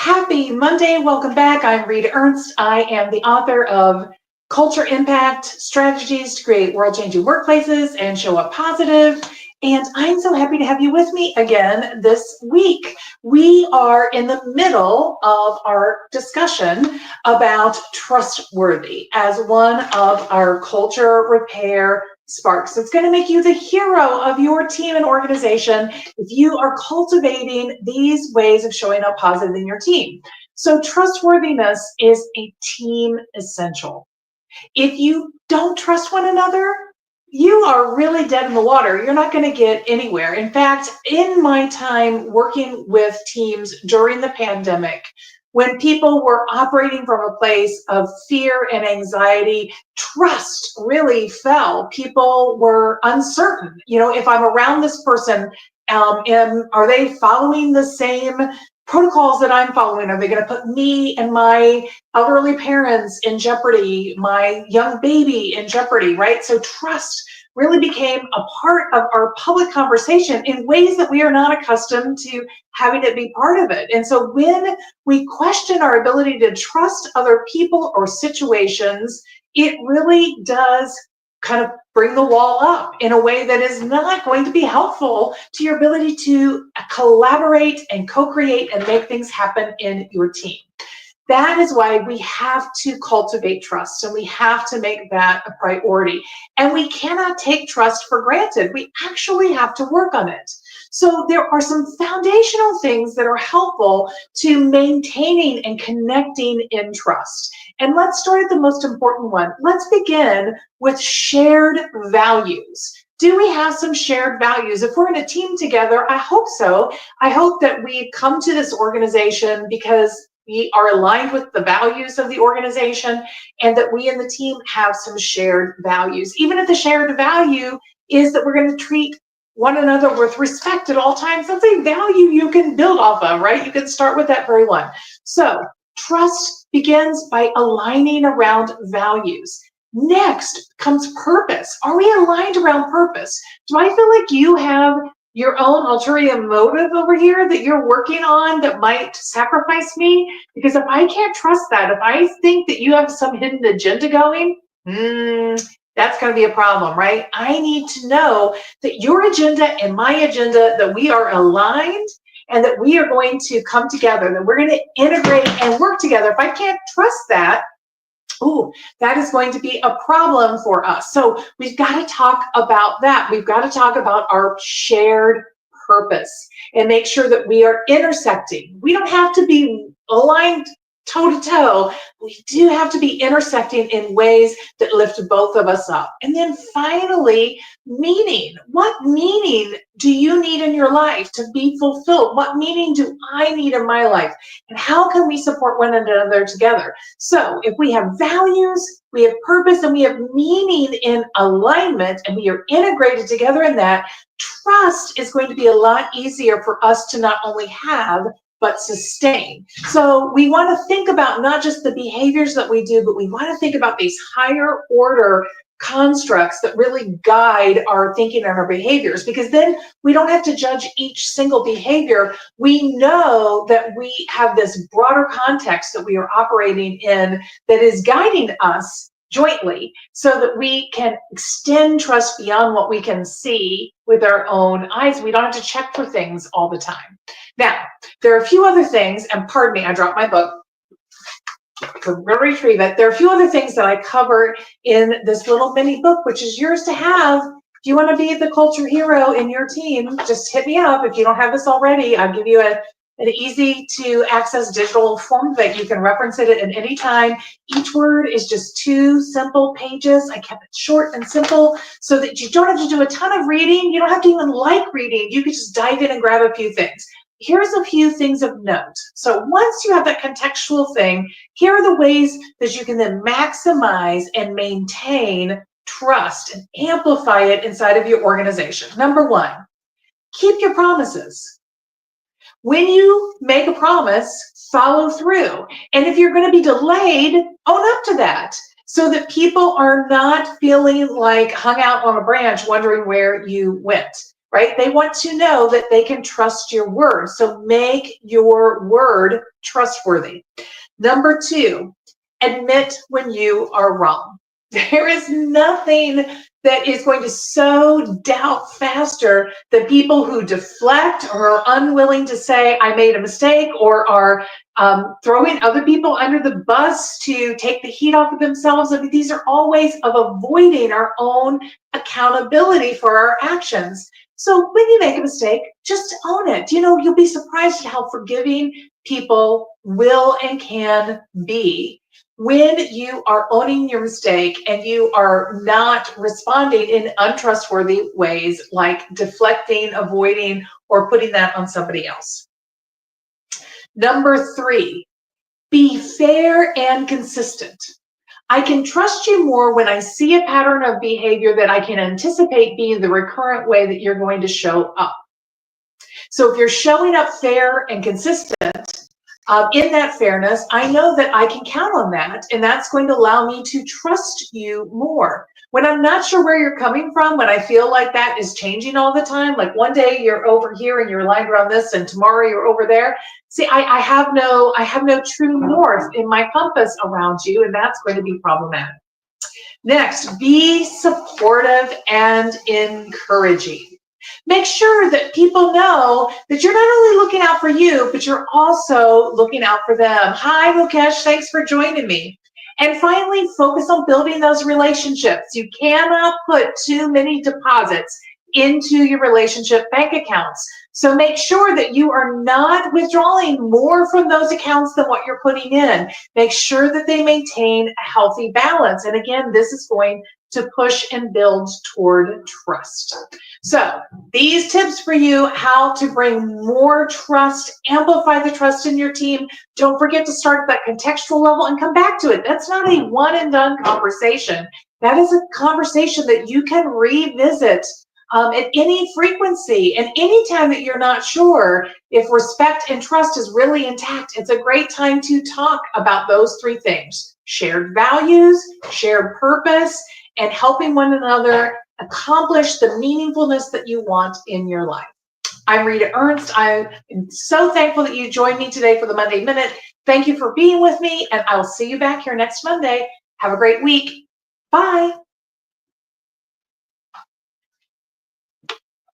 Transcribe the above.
Happy Monday. Welcome back. I'm Rita Ernst. I am the author of Culture Impact Strategies to Create World-Changing Workplaces and Show Up Positive. And I'm so happy to have you with me again this week. We are in the middle of our discussion about trustworthy as one of our culture repair sparks. It's going to make you the hero of your team and organization if you are cultivating these ways of showing up positive in your team. So trustworthiness is a team essential. If you don't trust one another, you are really dead in the water. You're not going to get anywhere. In fact, in my time working with teams during the pandemic, when people were operating from a place of fear and anxiety, trust really fell. People were uncertain. If I'm around this person, and are they following the same protocols that I'm following? Are they going to put me and my elderly parents in jeopardy, my young baby in jeopardy, right? So trust really became a part of our public conversation in ways that we are not accustomed to having it be part of it. And so when we question our ability to trust other people or situations, it really does kind of bring the wall up in a way that is not going to be helpful to your ability to collaborate and co-create and make things happen in your team. That is why we have to cultivate trust, and we have to make that a priority. And we cannot take trust for granted. We actually have to work on it. So there are some foundational things that are helpful to maintaining and connecting in trust. And let's start at the most important one. Let's begin with shared values. Do we have some shared values? If we're in a team together, I hope so. I hope that we've come to this organization because we are aligned with the values of the organization and that we in the team have some shared values. Even if the shared value is that we're going to treat one another with respect at all times, that's a value you can build off of, right? You can start with that very one. So trust begins by aligning around values. Next comes purpose. Are we aligned around purpose? Do I feel like you have your own ulterior motive over here that you're working on that might sacrifice me? Because if I can't trust that, if I think that you have some hidden agenda going, that's going to be a problem, right? I need to know that your agenda and my agenda, that we are aligned and that we are going to come together, that we're going to integrate and work together. If I can't trust that, that is going to be a problem for us. So we've got to talk about that. We've got to talk about our shared purpose and make sure that we are intersecting. We don't have to be aligned toe to toe. We do have to be intersecting in ways that lift both of us up. And then finally, meaning. What meaning do you need in your life to be fulfilled? What meaning do I need in my life? And how can we support one another together? So if we have values, we have purpose, and we have meaning in alignment, and we are integrated together in that, trust is going to be a lot easier for us to not only have, but sustain. So we want to think about not just the behaviors that we do, but we want to think about these higher order constructs that really guide our thinking and our behaviors, because then we don't have to judge each single behavior. We know that we have this broader context that we are operating in that is guiding us jointly so that we can extend trust beyond what we can see with our own eyes. We don't have to check for things all the time. Now, there are a few other things, and pardon me, I dropped my book. We'll retrieve it. There are a few other things that I cover in this little mini book, which is yours to have. If you want to be the culture hero in your team, just hit me up. If you don't have this already, I'll give you an easy to access digital form that you can reference it at any time. Each word is just 2 simple pages. I kept it short and simple so that you don't have to do a ton of reading. You don't have to even like reading. You can just dive in and grab a few things. Here's a few things of note. So once you have that contextual thing, here are the ways that you can then maximize and maintain trust and amplify it inside of your organization. Number 1, keep your promises. When you make a promise, follow through. And if you're going to be delayed, own up to that so that people are not feeling like hung out on a branch wondering where you went. right? They want to know that they can trust your word. So make your word trustworthy. Number 2, admit when you are wrong. There is nothing that is going to sow doubt faster than people who deflect or are unwilling to say, I made a mistake, or are throwing other people under the bus to take the heat off of themselves. I mean, these are all ways of avoiding our own accountability for our actions. So when you make a mistake, just own it. You know, you'll be surprised at how forgiving people will and can be when you are owning your mistake and you are not responding in untrustworthy ways like deflecting, avoiding, or putting that on somebody else. Number 3, be fair and consistent. I can trust you more when I see a pattern of behavior that I can anticipate being the recurrent way that you're going to show up. So if you're showing up fair and consistent, in that fairness, I know that I can count on that, and that's going to allow me to trust you more. When I'm not sure where you're coming from, when I feel like that is changing all the time, like one day you're over here and you're aligned around this, and tomorrow you're over there. See, I have no true north in my compass around you, and that's going to be problematic. Next, be supportive and encouraging. Make sure that people know that you're not only looking out for you, but you're also looking out for them. Hi, Mukesh, thanks for joining me. And finally, focus on building those relationships. You cannot put too many deposits into your relationship bank accounts. So make sure that you are not withdrawing more from those accounts than what you're putting in. Make sure that they maintain a healthy balance. And again, this is going to push and build toward trust. So these tips for you, how to bring more trust, amplify the trust in your team. Don't forget to start at that contextual level and come back to it. That's not a one and done conversation. That is a conversation that you can revisit at any frequency, and anytime that you're not sure if respect and trust is really intact, it's a great time to talk about those 3 things: shared values, shared purpose, and helping one another accomplish the meaningfulness that you want in your life. I'm Rita Ernst. I am so thankful that you joined me today for the Monday Minute. Thank you for being with me, and I will see you back here next Monday. Have a great week. Bye.